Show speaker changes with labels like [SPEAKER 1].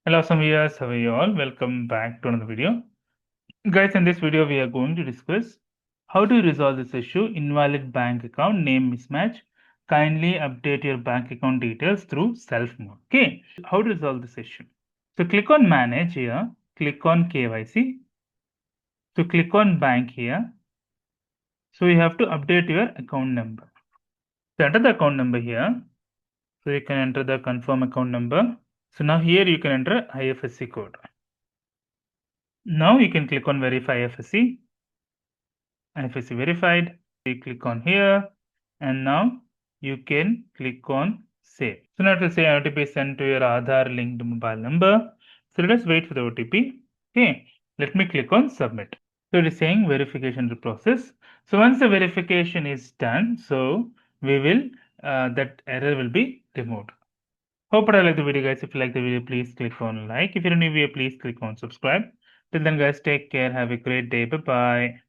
[SPEAKER 1] Hello, some viewers. How are you all? Welcome back to another video. Guys, in this video, we are going to discuss how to resolve this issue, invalid bank account name mismatch. Kindly update your bank account details through self mode. Okay, how to resolve this issue? So click on manage here, click on KYC. So click on bank here. So you have to update your account number. So enter the account number here. So you can enter the confirm account number. So now here you can enter IFSC code. Now you can click on verify IFSC. IFSC verified. You click on here and now you can click on save. So now it will say OTP sent to your Aadhaar linked mobile number. So let us wait for the OTP. Okay, let me click on submit. So it is saying verification process. So once the verification is done, so we will that error will be removed. Hope you like the video, guys. If you like the video, please click on like. If you're new here, please click on subscribe. Till then, guys, take care. Have a great day. Bye bye.